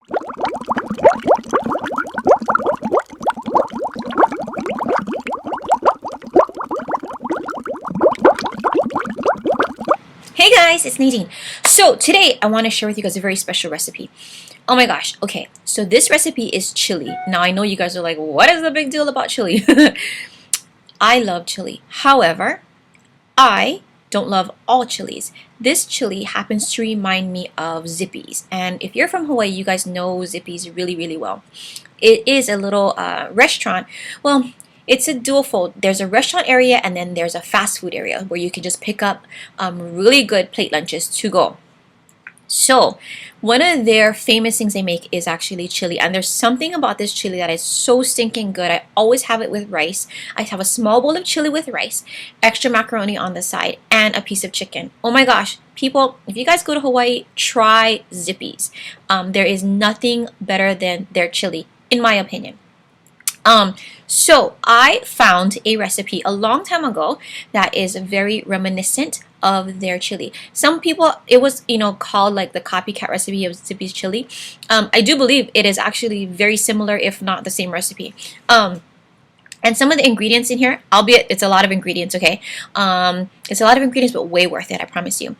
Hey guys, it's Nadine. So today I want to share with you guys a very special recipe. Oh my gosh, okay, so this recipe is chili. Now I know you guys are like, what is the big deal about chili? I love chili. However, I don't love all chilies. This chili happens to remind me of Zippy's. And if you're from Hawaii, you guys know Zippy's really, really well. It is a little restaurant. Well, it's a dual fold. There's a restaurant area and then there's a fast food area where you can just pick up really good plate lunches to go. So one of their famous things they make is actually chili, and there's something about this chili that is so stinking good. I always have it with rice. I have a small bowl of chili with rice, extra macaroni on the side, and a piece of chicken. Oh my gosh, people, if you guys go to Hawaii, try Zippy's. There is nothing better than their chili, in my opinion. So I found a recipe a long time ago that is very reminiscent of their chili. Some people, it was, called like the copycat recipe of Zippy's chili. I do believe it is actually very similar, if not the same recipe. And some of the ingredients in here, albeit it's a lot of ingredients, okay? It's a lot of ingredients, but way worth it, I promise you.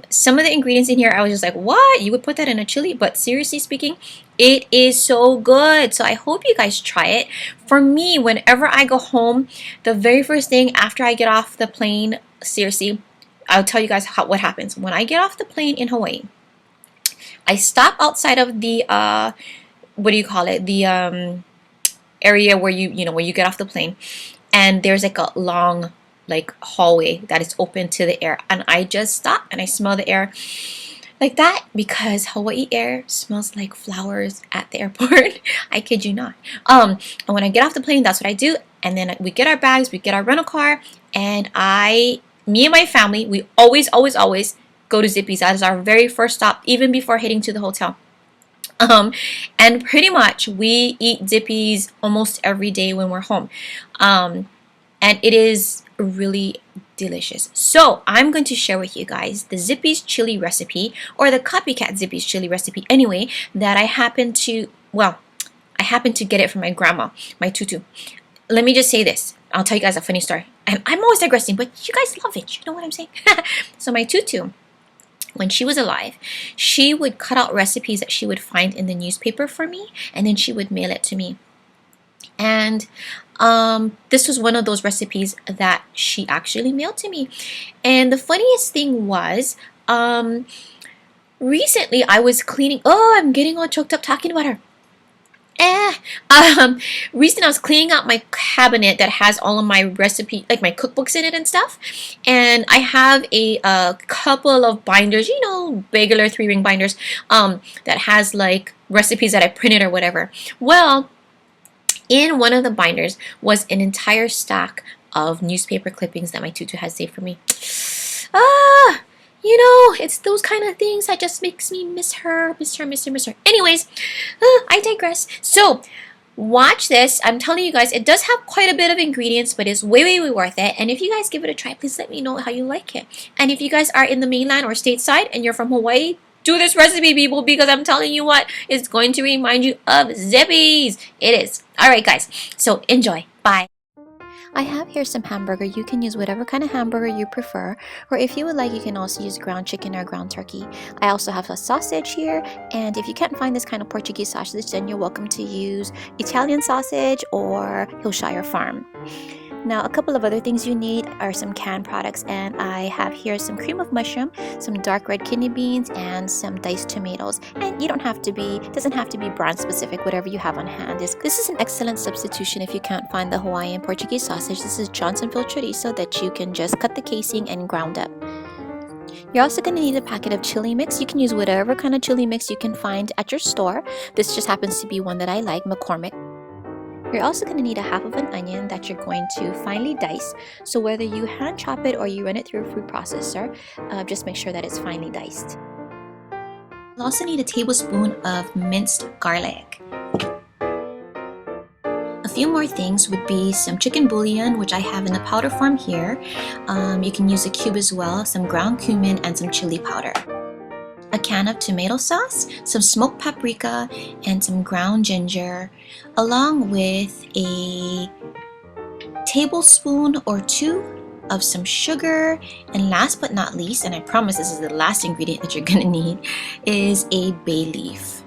Some of the ingredients in here, I was just like, what? You would put that in a chili? But seriously speaking, it is so good. So I hope you guys try it. For me, whenever I go home, the very first thing after I get off the plane, seriously, I'll tell you guys what happens. When I get off the plane in Hawaii, I stop outside of the, what do you call it? The, area where when you get off the plane, and there's like a long hallway that is open to the air, and I just stop and I smell the air like that, because Hawaii air smells like flowers at the airport. I kid you not. And when I get off the plane, that's what I do. And then we get our bags, we get our rental car, and me and my family, we always go to Zippy's. That is our very first stop, even before heading to the hotel. And pretty much we eat Zippy's almost every day when we're home. And it is really delicious. So I'm going to share with you guys the Zippy's chili recipe, or the copycat Zippy's chili recipe anyway, that I happen to get it from my grandma, my tutu. Let me just say this. I'll tell you guys a funny story. I'm always digressing, but you guys love it. You know what I'm saying? So my tutu, when she was alive, she would cut out recipes that she would find in the newspaper for me, and then she would mail it to me. And this was one of those recipes that she actually mailed to me. And the funniest thing was, recently I was cleaning. Oh, I'm getting all choked up talking about her. Recently I was cleaning out my cabinet that has all of my recipe, like my cookbooks in it and stuff, and I have a couple of binders, regular 3-ring binders, that has like recipes that I printed or whatever. Well, in one of the binders was an entire stack of newspaper clippings that my tutu has saved for me. It's those kind of things that just makes me miss her. Anyways, I digress. So, watch this. I'm telling you guys, it does have quite a bit of ingredients, but it's way worth it. And if you guys give it a try, please let me know how you like it. And if you guys are in the mainland or stateside and you're from Hawaii, do this recipe, people, because I'm telling you what, it's going to remind you of Zippy's. It is. Alright, guys. So, enjoy. Bye. I have here some hamburger. You can use whatever kind of hamburger you prefer, or if you would like, you can also use ground chicken or ground turkey. I also have a sausage here, and if you can't find this kind of Portuguese sausage, then you're welcome to use Italian sausage or Hillshire Farm. Now, a couple of other things you need are some canned products, and I have here some cream of mushroom, some dark red kidney beans, and some diced tomatoes. And you doesn't have to be brand specific, whatever you have on hand. This is an excellent substitution if you can't find the Hawaiian Portuguese sausage. This is Johnsonville chorizo that you can just cut the casing and ground up. You're also going to need a packet of chili mix. You can use whatever kind of chili mix you can find at your store. This just happens to be one that I like, McCormick. You're also going to need a half of an onion that you're going to finely dice. So whether you hand chop it or you run it through a food processor, just make sure that it's finely diced. You'll also need a tablespoon of minced garlic. A few more things would be some chicken bouillon, which I have in the powder form here. You can use a cube as well, some ground cumin, and some chili powder. a can of tomato sauce, some smoked paprika, and some ground ginger, along with a tablespoon or two of some sugar, and last but not least, and I promise this is the last ingredient that you're gonna need, is a bay leaf.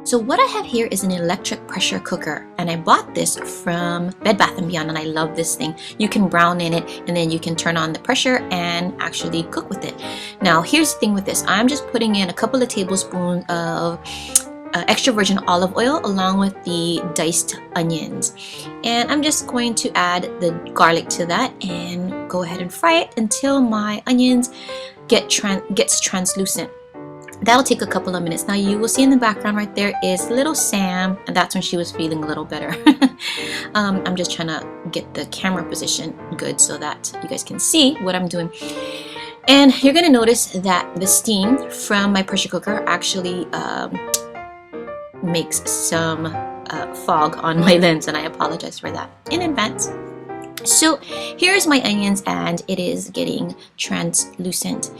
So what I have here is an electric pressure cooker, and I bought this from Bed Bath & Beyond, and I love this thing. You can brown in it, and then you can turn on the pressure and actually cook with it. Now here's the thing with this. I'm just putting in a couple of tablespoons of extra virgin olive oil along with the diced onions, and I'm just going to add the garlic to that and go ahead and fry it until my onions gets translucent. That'll take a couple of minutes. Now you will see in the background right there is little Sam, and that's when she was feeling a little better. I'm just trying to get the camera position good so that you guys can see what I'm doing. And you're gonna notice that the steam from my pressure cooker actually makes some fog on my lens, and I apologize for that in advance. So here's my onions, and it is getting translucent.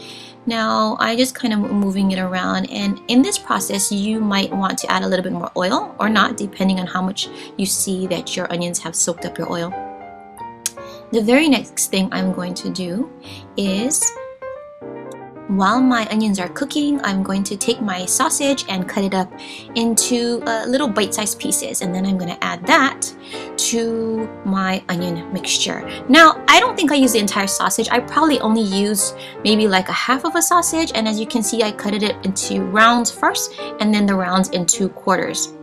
Now I just kind of moving it around, and in this process you might want to add a little bit more oil or not, depending on how much you see that your onions have soaked up your oil. The very next thing I'm going to do is, while my onions are cooking, I'm going to take my sausage and cut it up into little bite-sized pieces, and then I'm going to add that to my onion mixture. Now, I don't think I used the entire sausage. I probably only used maybe like a half of a sausage, and as you can see, I cut it into rounds first, and then the rounds into quarters.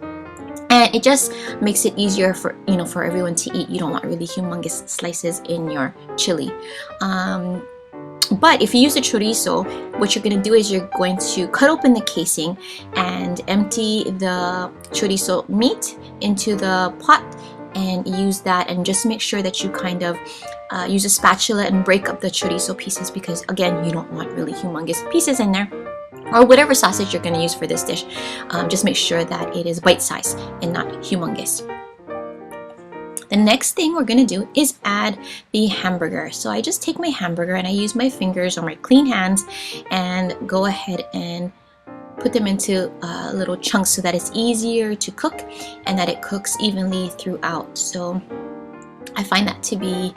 And it just makes it easier for everyone to eat. You don't want really humongous slices in your chili. But if you use the chorizo, what you're going to do is you're going to cut open the casing and empty the chorizo meat into the pot and use that, and just make sure that you kind of use a spatula and break up the chorizo pieces, because again, you don't want really humongous pieces in there. Or whatever sausage you're going to use for this dish, just make sure that it is bite-sized and not humongous. The next thing we're going to do is add the hamburger. So I just take my hamburger and I use my fingers or my clean hands and go ahead and put them into little chunks so that it's easier to cook and that it cooks evenly throughout. So I find that to be,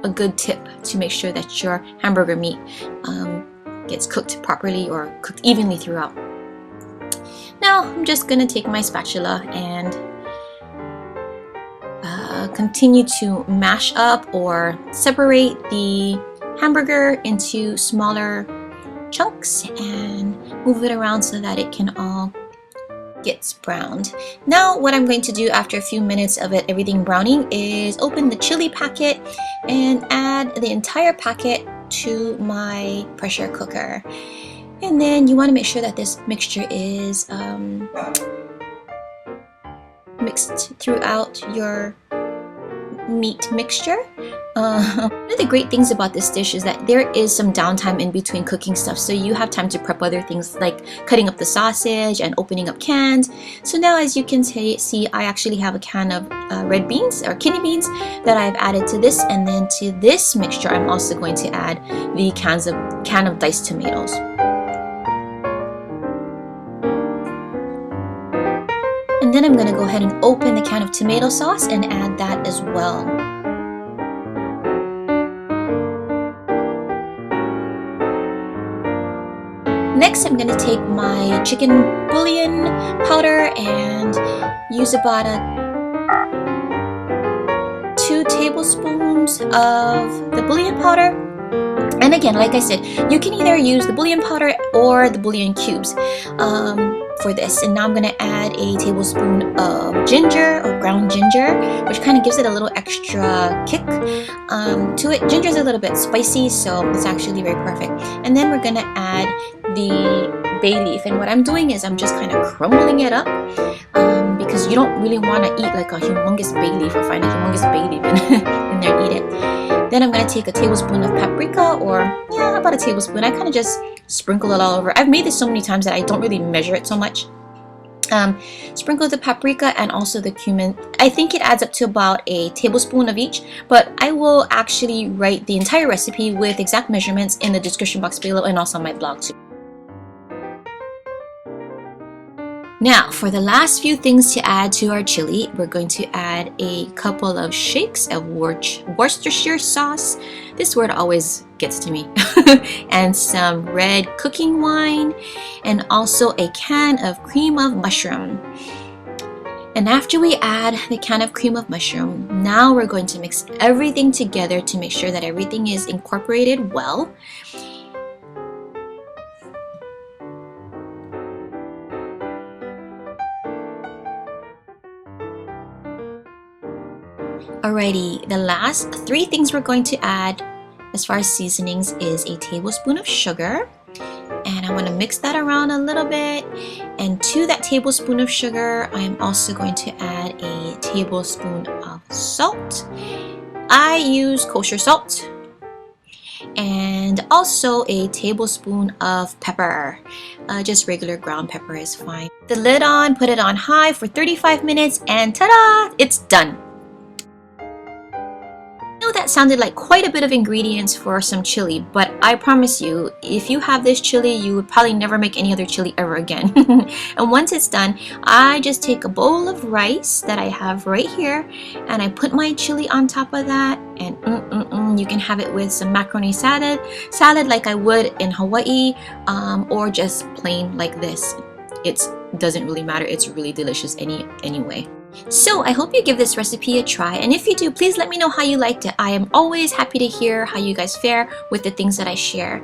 a good tip to make sure that your hamburger meat gets cooked properly or cooked evenly throughout. Now I'm just gonna take my spatula and continue to mash up or separate the hamburger into smaller chunks and move it around so that it can all gets browned. Now what I'm going to do after a few minutes of everything browning is open the chili packet and add the entire packet to my pressure cooker. And then you want to make sure that this mixture is mixed throughout your meat mixture. One of the great things about this dish is that there is some downtime in between cooking stuff, so you have time to prep other things like cutting up the sausage and opening up cans. So now, as you can see, I actually have a can of red beans or kidney beans that I've added to this, and then to this mixture I'm also going to add the can of diced tomatoes. And then I'm going to go ahead and open the can of tomato sauce and add that as well. Next, I'm going to take my chicken bouillon powder and use about 2 tablespoons of the bouillon powder. And again, like I said, you can either use the bouillon powder or the bouillon cubes for this. And now I'm going to add a tablespoon of ginger or ground ginger, which kind of gives it a little extra kick to it. Ginger is a little bit spicy, so it's actually very perfect. And then we're going to add the bay leaf, and what I'm doing is I'm just kind of crumbling it up because you don't really want to eat like a humongous bay leaf or find a humongous bay leaf in there and eat it. Then I'm going to take a tablespoon of paprika, or about a tablespoon. I kind of just sprinkle it all over. I've made this so many times that I don't really measure it so much. Sprinkle the paprika and also the cumin. I think it adds up to about a tablespoon of each, but I will actually write the entire recipe with exact measurements in the description box below and also on my blog too. Now, for the last few things to add to our chili, we're going to add a couple of shakes of Worcestershire sauce. This word always gets to me. And some red cooking wine, and also a can of cream of mushroom. And after we add the can of cream of mushroom, now we're going to mix everything together to make sure that everything is incorporated well. Alrighty, the last three things we're going to add as far as seasonings is a tablespoon of sugar, and I want to mix that around a little bit. And to that tablespoon of sugar, I am also going to add a tablespoon of salt. I use kosher salt, and also a tablespoon of pepper. Just regular ground pepper is fine. The lid on, put it on high for 35 minutes, and ta-da! It's done. That sounded like quite a bit of ingredients for some chili, but I promise you, if you have this chili, you would probably never make any other chili ever again. And once it's done, I just take a bowl of rice that I have right here, and I put my chili on top of that, and you can have it with some macaroni salad like I would in Hawaii, or just plain like this. It doesn't really matter. It's really delicious anyway. So I hope you give this recipe a try, and if you do, please let me know how you liked it. I am always happy to hear how you guys fare with the things that I share.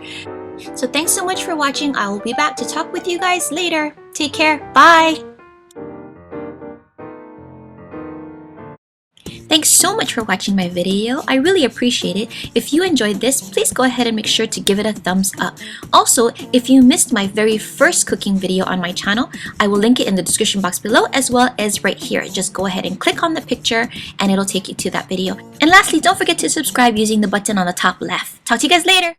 So thanks so much for watching. I will be back to talk with you guys later. Take care. Bye. Thanks so much for watching my video. I really appreciate it. If you enjoyed this, please go ahead and make sure to give it a thumbs up. Also, if you missed my very first cooking video on my channel, I will link it in the description box below as well as right here. Just go ahead and click on the picture and it'll take you to that video. And lastly, don't forget to subscribe using the button on the top left. Talk to you guys later.